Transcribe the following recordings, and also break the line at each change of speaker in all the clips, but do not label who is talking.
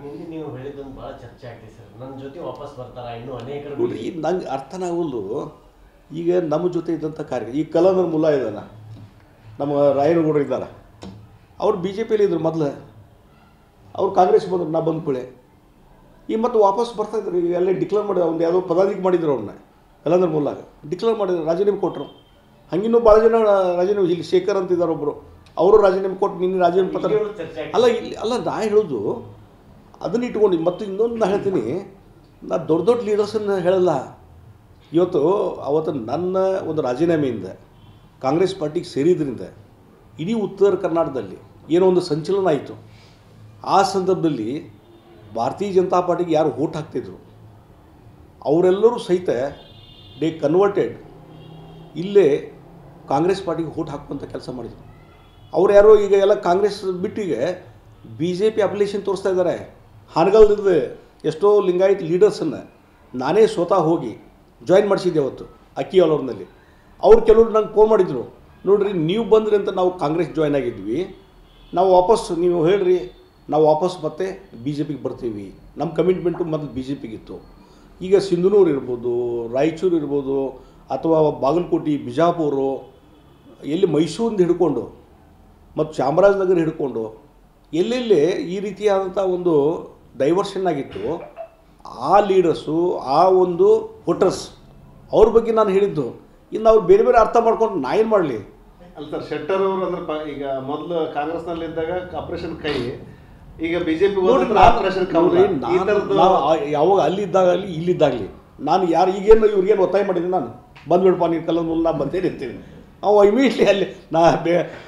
ನಿನ್ನೆ ನೀವು ಹೇಳಿದ್ದೊಂದು ಭಾಳ ಚರ್ಚೆ ಆಗ್ತಿದೆ ಸರ್. ನನ್ನ ಜೊತೆ ವಾಪಸ್ ಬರ್ತಾರಾ ಇನ್ನೂ ಅನೇಕರು?
ನೋಡ್ರಿ, ನಂಗೆ ಅರ್ಥನಾಗಲ್ದು. ಈಗ ನಮ್ಮ ಜೊತೆ ಇದ್ದಂಥ ಕಾರ್ಯ ಈ ಕಲಂದರ್ ಮುಲ್ಲಾ ಇದ್ದಾನ, ನಮ್ಮ ರಾಯನಗೌಡರು ಇದ್ದಾರೆ, ಅವ್ರು ಬಿ ಜೆ ಪಿಯಲ್ಲಿ ಇದ್ರು ಮೊದಲು. ಅವ್ರು ಕಾಂಗ್ರೆಸ್ ಬಂದರು, ನಾ ಬಂದ ಕೂಳೆ ಈಗ ಮತ್ತೆ ವಾಪಸ್ ಬರ್ತಾಯಿದ್ರು. ಈಗ ಎಲ್ಲ ಡಿಕ್ಲೇರ್ ಮಾಡಿ ಒಂದು ಯಾವುದೋ ಪದಾಧಿಕ ಮಾಡಿದ್ರು ಅವ್ರನ್ನ, ಕಲಂದರ್ ಮುಲ್ಲಾಗ ಡಿಕ್ಲೇರ್ ಮಾಡಿದ್ರು, ರಾಜೀನಾಮೆ ಕೊಟ್ಟರು. ಹಂಗಿನ್ನೂ ಭಾಳ ಜನ ರಾಜೀನಾಮೆ, ಇಲ್ಲಿ ಶೇಖರ್ ಅಂತಿದ್ದಾರೆ ಒಬ್ಬರು, ಅವರು ರಾಜೀನಾಮೆ ಕೊಟ್ಟು ನಿನ್ನೆ ರಾಜೀನಾಮೆ ಪತ್ರ ಅಲ್ಲ ಇಲ್ಲಿ ಅಲ್ಲ. ನಾ ಹೇಳೋದು ಅದನ್ನ ಇಟ್ಕೊಂಡು ಮತ್ತು ಇನ್ನೊಂದು ನಾ ಹೇಳ್ತೀನಿ, ನಾ ದೊಡ್ಡ ದೊಡ್ಡ ಲೀಡರ್ಸನ್ನು ಹೇಳಲ್ಲ. ಅವತ್ತು ನನ್ನ ಒಂದು ರಾಜೀನಾಮೆಯಿಂದ ಕಾಂಗ್ರೆಸ್ ಪಾರ್ಟಿಗೆ ಸೇರಿದ್ರಿಂದ ಇಡೀ ಉತ್ತರ ಕರ್ನಾಟಕದಲ್ಲಿ ಏನೋ ಒಂದು ಸಂಚಲನ ಆಯಿತು. ಆ ಸಂದರ್ಭದಲ್ಲಿ ಭಾರತೀಯ ಜನತಾ ಪಾರ್ಟಿಗೆ ಯಾರು ವೋಟ್ ಹಾಕ್ತಿದ್ರು ಅವರೆಲ್ಲರೂ ಸಹಿತ ದೇ ಕನ್ವರ್ಟೆಡ್ ಇಲ್ಲೇ ಕಾಂಗ್ರೆಸ್ ಪಾರ್ಟಿಗೆ ವೋಟ್ ಹಾಕುವಂಥ ಕೆಲಸ ಮಾಡಿದರು. ಅವ್ರು ಯಾರೋ ಈಗ ಎಲ್ಲ ಕಾಂಗ್ರೆಸ್ ಬಿಟ್ಟಿಗೆ ಬಿ ಜೆ ಪಿ ಅಪ್ಲಿಕೇಶನ್ ತೋರಿಸ್ತಾ ಇದ್ದಾರೆ. ಹಾನಗಲ್ದಿಂದ ಎಷ್ಟೋ ಲಿಂಗಾಯತ್ ಲೀಡರ್ಸನ್ನು ನಾನೇ ಸ್ವತಃ ಹೋಗಿ ಜಾಯಿನ್ ಮಾಡಿಸಿದ್ದೆ ಅವತ್ತು ಅಕ್ಕಿಯಾಲೂರಿನಲ್ಲಿ. ಅವ್ರು ಕೆಲವರು ನಂಗೆ ಫೋನ್ ಮಾಡಿದರು, ನೋಡಿರಿ ನೀವು ಬಂದ್ರಿ ಅಂತ ನಾವು ಕಾಂಗ್ರೆಸ್ ಜಾಯ್ನ್ ಆಗಿದ್ವಿ, ನಾವು ವಾಪಸ್ ನೀವು ಹೇಳ್ರಿ ನಾವು ವಾಪಸ್ ಮತ್ತೆ ಬಿ ಜೆ ಪಿಗೆ ಬರ್ತೀವಿ. ನಮ್ಮ ಕಮಿಟ್ಮೆಂಟು ಮೊದಲು ಬಿ ಜೆ ಪಿಗಿತ್ತು. ಈಗ ಸಿಂಧನೂರು ಇರ್ಬೋದು, ರಾಯಚೂರು ಇರ್ಬೋದು, ಅಥವಾ ಬಾಗಲಕೋಟೆ, ಬಿಜಾಪುರ, ಎಲ್ಲಿ ಮೈಸೂರಿಂದ ಹಿಡ್ಕೊಂಡು ಮತ್ತು ಚಾಮರಾಜನಗರ ಹಿಡ್ಕೊಂಡು ಎಲ್ಲೆಲ್ಲೇ ಈ ರೀತಿಯಾದಂಥ ಒಂದು ಡೈವರ್ಷನ್ ಆಗಿತ್ತು. ಆ ಲೀಡರ್ಸು, ಆ ಒಂದು ವೋಟರ್ಸ್ ಅವ್ರ ಬಗ್ಗೆ ನಾನು ಹೇಳಿದ್ದು. ಇನ್ನು ಅವ್ರು ಬೇರೆ ಬೇರೆ ಅರ್ಥ ಮಾಡ್ಕೊಂಡು ನಾ ಏನು ಮಾಡಲಿ?
ಅಲ್ಲ ಸರ್, ಶೆಟ್ಟರ್ ಅವರು ಅಂದ್ರೆ ಈಗ ಮೊದಲು ಕಾಂಗ್ರೆಸ್ನಲ್ಲಿದ್ದಾಗ ಆಪರೇಷನ್ ಕೈ, ಈಗ ಬಿಜೆಪಿ ಆಪರೇಷನ್
ಯಾವಾಗ ಅಲ್ಲಿದ್ದಾಗಲಿ ಇಲ್ಲಿದ್ದಾಗಲಿ ನಾನು ಯಾರು ಈಗೇನು ಇವ್ರಿಗೇನು ಒತ್ತಾಯ ಮಾಡಿದ್ದೀನಿ, ನಾನು ಬಂದ್ಬಿಡಪ್ಪ ನೀನು ಕಲ್ಲೊಂದು ನಾ ಬಂದೇ ಇರ್ತೀನಿ. ಅವ ಇಮಿಡಿಯೇಟ್ಲಿ ಅಲ್ಲಿ ನಾ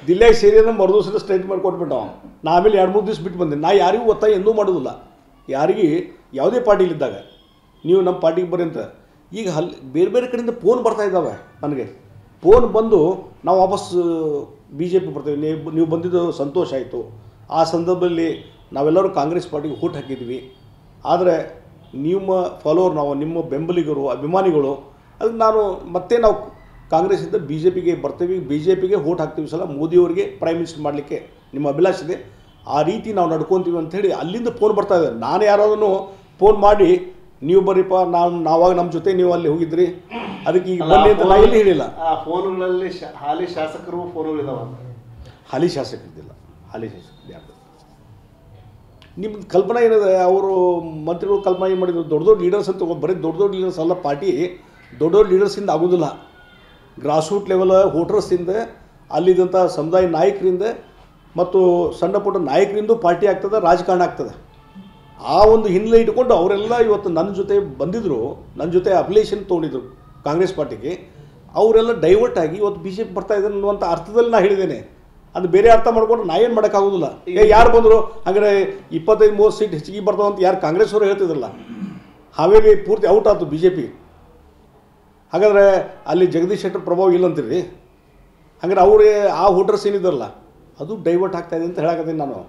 ದಿಲ್ಲಿಯಾಗಿ ಸೇರಿ ಮರುದಿವಸ ಸ್ಟೇಟ್ಮೆಂಟ್ ಕೊಟ್ಬಿಟ್ಟು ನಾ ಆಮೇಲೆ 2-3 ದಿವಸ ಬಿಟ್ಟು ಬಂದೆ. ನಾ ಯಾರಿಗೂ ಒತ್ತಾಯ ಎಂದೂ ಮಾಡೋದಿಲ್ಲ, ಯಾರಿಗೆ ಯಾವುದೇ ಪಾರ್ಟಿಲಿದ್ದಾಗ ನೀವು ನಮ್ಮ ಪಾರ್ಟಿಗೆ ಬರ್ರಿ ಅಂತ. ಈಗ ಬೇರೆ ಬೇರೆ ಕಡೆಯಿಂದ ಫೋನ್ ಬರ್ತಾ ಇದ್ದಾವೆ ನನಗೆ. ಫೋನ್ ಬಂದು ನಾವು ವಾಪಸ್ ಬಿ ಜೆ ಪಿ ಬರ್ತೀವಿ, ನೀವು ಬಂದಿದ್ದು ಸಂತೋಷ ಆಯಿತು. ಆ ಸಂದರ್ಭದಲ್ಲಿ ನಾವೆಲ್ಲರೂ ಕಾಂಗ್ರೆಸ್ ಪಾರ್ಟಿಗೆ ವೋಟ್ ಹಾಕಿದ್ವಿ, ಆದರೆ ನಿಮ್ಮ ಫಾಲೋವರ್ ನಾವು, ನಿಮ್ಮ ಬೆಂಬಲಿಗರು, ಅಭಿಮಾನಿಗಳು, ಅದಕ್ಕೆ ನಾವು ಕಾಂಗ್ರೆಸ್ಸಿಂದ ಬಿ ಜೆ ಪಿಗೆ ಬರ್ತೀವಿ, ಬಿ ಜೆ ಪಿಗೆ ವೋಟ್ ಹಾಕ್ತೀವಿ, ಸಲ ಮೋದಿಯವರಿಗೆ ಪ್ರೈಮ್ ಮಿನಿಸ್ಟರ್ ಮಾಡಲಿಕ್ಕೆ ನಿಮ್ಮ ಅಭಿಲಾಷೆ ಇದೆ, ಆ ರೀತಿ ನಾವು ನಡ್ಕೊತೀವಿ ಅಂಥೇಳಿ ಅಲ್ಲಿಂದ ಫೋನ್ ಬರ್ತಾ ಇದೆ. ನಾನು ಯಾರಾದೂ ಫೋನ್ ಮಾಡಿ ನೀವು ಬರ್ರಿಪ್ಪ, ನಾವಾಗ ನಮ್ಮ ಜೊತೆ ನೀವು ಅಲ್ಲಿ ಹೋಗಿದ್ರಿ, ಅದಕ್ಕೆ ಈಗ ಬನ್ನಿ ಅಂತ ನಾ ಎಲ್ಲಿ ಹೇಳಿಲ್ಲ.
ಆ ಫೋನ್ಗಳಲ್ಲಿ ಹಾಲಿ ಶಾಸಕರು ಫೋನ್ಗಳಿದಾವೆ.
ಹಾಲಿ ಶಾಸಕರಿದ್ದಿಲ್ಲ, ಹಾಲಿ ಶಾಸಕರು ಯಾರು? ನಿಮ್ಮ ಕಲ್ಪನೆ ಏನಿದೆ? ಅವರು ಮಂತ್ರಿಗಳು ಕಲ್ಪನೆ ಏನು ಮಾಡಿದ್ರು? ದೊಡ್ಡ ದೊಡ್ಡ ಲೀಡರ್ಸ್ ಅಂತ ಬರೀ ದೊಡ್ಡ ದೊಡ್ಡ ಲೀಡರ್ಸ್ ಅಲ್ಲ, ಪಾರ್ಟಿ ದೊಡ್ಡ ದೊಡ್ಡ ಲೀಡರ್ಸಿಂದ ಆಗೋದಿಲ್ಲ. ಗ್ರಾಸ್ ರೂಟ್ ಲೆವೆಲ್ ವೋಟರ್ಸಿಂದ, ಅಲ್ಲಿದ್ದಂಥ ಸಮುದಾಯ ನಾಯಕರಿಂದ ಮತ್ತು ಸಣ್ಣ ಪುಟ್ಟ ನಾಯಕರಿಂದ ಪಾರ್ಟಿ ಆಗ್ತದೆ, ರಾಜಕಾರಣ ಆಗ್ತದೆ. ಆ ಒಂದು ಹಿನ್ನೆಲೆ ಇಟ್ಕೊಂಡು ಅವರೆಲ್ಲ ಇವತ್ತು ನನ್ನ ಜೊತೆ ಬಂದಿದ್ದರು, ನನ್ನ ಜೊತೆ ಅಪ್ಲಿಕೇಶನ್ ತೊಗೊಂಡಿದ್ರು ಕಾಂಗ್ರೆಸ್ ಪಾರ್ಟಿಗೆ. ಅವರೆಲ್ಲ ಡೈವರ್ಟ್ ಆಗಿ ಇವತ್ತು ಬಿ ಜೆ ಪಿ ಬರ್ತಾ ಇದ್ದಾರೆ ಅನ್ನುವಂಥ ಅರ್ಥದಲ್ಲಿ ನಾನು ಹೇಳಿದ್ದೇನೆ. ಅದು ಬೇರೆ ಅರ್ಥ ಮಾಡ್ಕೊಂಡು ನಾ ಏನು ಮಾಡೋಕ್ಕಾಗೋದಿಲ್ಲ. ಯಾರು ಬಂದರು ಹಾಗಾದ್ರೆ 25-30 ಸೀಟ್ ಹೆಚ್ಚಿಗೆ ಬರ್ತಾವಂತ ಯಾರು ಕಾಂಗ್ರೆಸ್ ಅವರು ಹೇಳ್ತಿದ್ರಲ್ಲ, ಹಾವೇರಿ ಪೂರ್ತಿ ಔಟ್ ಆಯ್ತು ಬಿ ಜೆ ಪಿ. ಹಾಗಾದರೆ ಅಲ್ಲಿ ಜಗದೀಶ್ ಶೆಟ್ಟರ್ ಪ್ರಭಾವ ಇಲ್ಲ ಅಂತೀರಿ? ಹಾಗಾದ್ರೆ ಅವರೇ ಆ ವೋಟರ್ಸ್ ಏನಿದಾರಲ್ಲ ಅದು ಡೈವರ್ಟ್ ಆಗ್ತಾಯಿದೆ ಅಂತ ಹೇಳಕತ್ತೀನಿ ನಾನು.